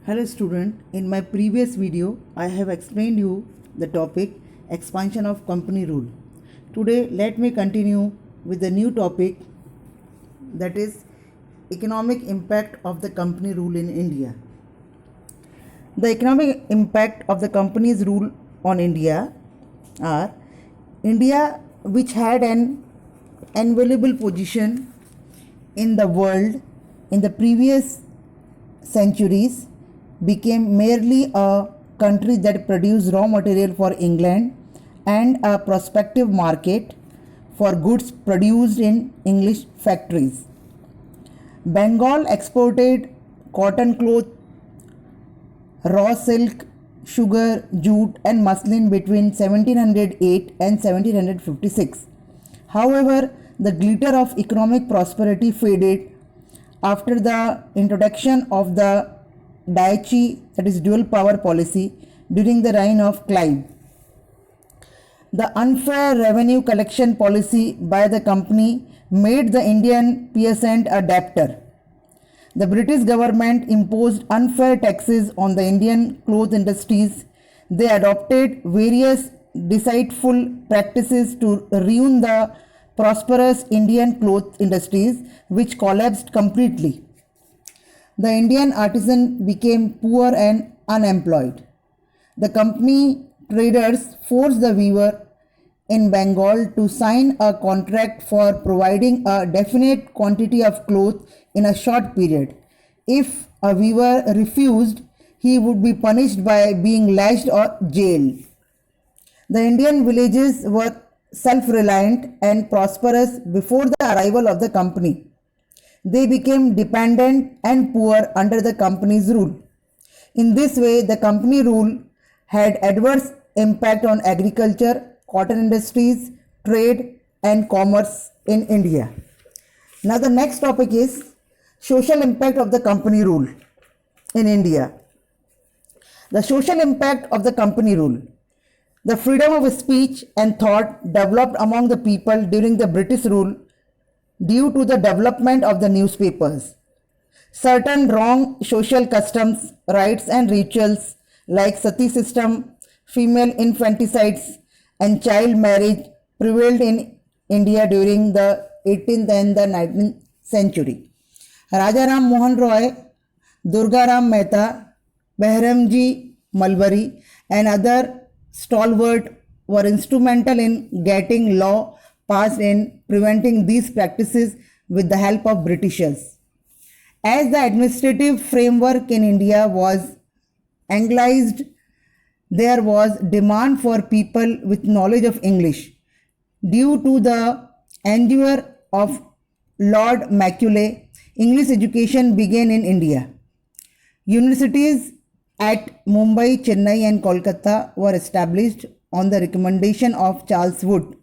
Hello student, in my previous video I have explained you the topic expansion of company rule. Today let me continue with the new topic, that is economic impact of the company rule in India. The economic impact of the company's rule on India are: India, which had an enviable position in the world in the previous centuries, became merely a country that produced raw material for England and a prospective market for goods produced in English factories. Bengal exported cotton cloth, raw silk, sugar, jute, and muslin between 1708 and 1756. However, the glitter of economic prosperity faded after the introduction of the Daiichi, that is dual power policy, during the reign of Clive. The unfair revenue collection policy by the company made the Indian peasant a debtor. The British government imposed unfair taxes on the Indian cloth industries. They adopted various deceitful practices to ruin the prosperous Indian cloth industries, which collapsed completely. The Indian artisan became poor and unemployed. The company traders forced the weaver in Bengal to sign a contract for providing a definite quantity of cloth in a short period. If a weaver refused, he would be punished by being lashed or jailed. The Indian villages were self-reliant and prosperous before the arrival of the company. They became dependent and poor under the company's rule. In this way, the company rule had adverse impact on agriculture, cotton industries, trade, and commerce in India. Now the next topic is social impact of the company rule in India. The social impact of the company rule. The freedom of speech and thought developed among the people during the British rule due to the development of the newspapers. Certain wrong social customs, rites, and rituals like sati system, female infanticides, and child marriage prevailed in India during the 18th and the 19th century. Rajaram Mohan Roy, Durgaram Mehta, Behramji Malbari, and other stalwart were instrumental in getting law passed in preventing these practices with the help of Britishers. As the administrative framework in India was Anglicized, there was demand for people with knowledge of English. Due to the endeavour of Lord Macaulay, English education began in India. Universities at Mumbai, Chennai, and Kolkata were established on the recommendation of Charles Wood.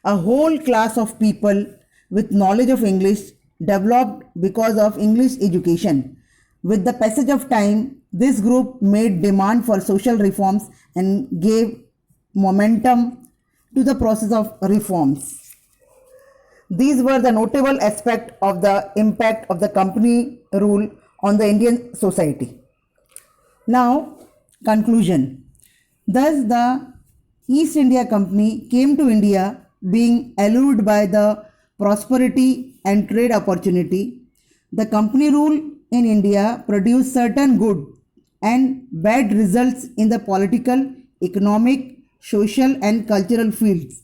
A whole class of people with knowledge of English developed because of English education. With the passage of time, this group made demand for social reforms and gave momentum to the process of reforms. These were the notable aspects of the impact of the company rule on the Indian society. Now, conclusion. Thus, the East India Company came to India being allured by the prosperity and trade opportunity. The company rule in India produced certain good and bad results in the political, economic, social, and cultural fields.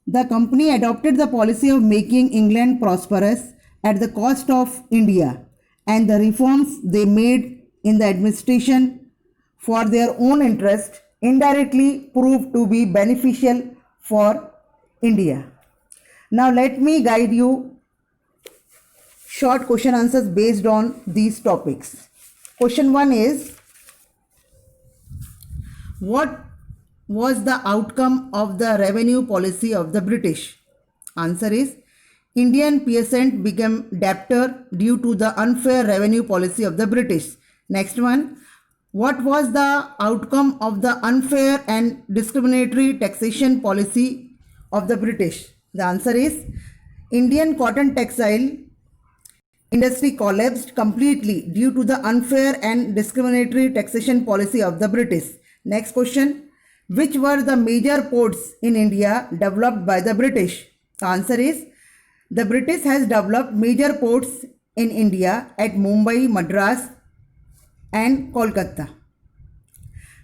The company adopted the policy of making England prosperous at the cost of India, and the reforms they made in the administration for their own interest indirectly proved to be beneficial for India. Now let me guide you short question answers based on these topics. Question 1 is, what was the outcome of the revenue policy of the British? Answer is, Indian peasant became debtor due to the unfair revenue policy of the British. Next one, what was the outcome of the unfair and discriminatory taxation policy of the British? The answer is, Indian cotton textile industry collapsed completely due to the unfair and discriminatory taxation policy of the British. Next question. Which were the major ports in India developed by the British? The answer is the British has developed major ports in India at Mumbai, Madras and Kolkata.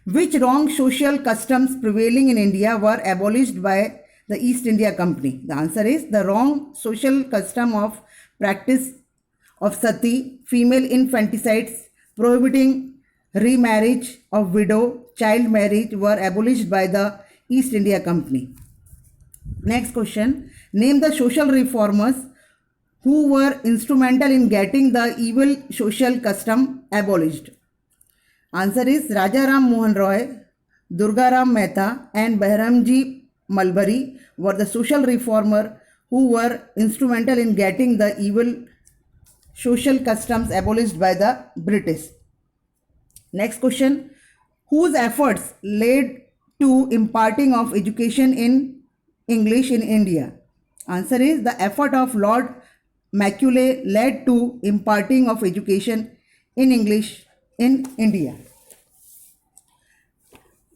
Which wrong social customs prevailing in India were abolished by the East India Company? The answer is the wrong social custom of practice of sati, female infanticides, prohibiting remarriage of widow, child marriage were abolished by the East India Company. Next question. Name the social reformers who were instrumental in getting the evil social custom abolished. Answer is Rajaram Mohan Roy, Durgaram Mehta and Behramji Mulberry were the social reformer who were instrumental in getting the evil social customs abolished by the British. Next question. Whose efforts led to imparting of education in English in India? Answer is the effort of Lord Macaulay led to imparting of education in English in India.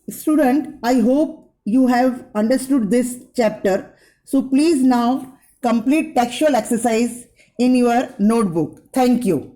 Student, I hope you have understood this chapter. So please now complete textual exercise in your notebook. Thank you.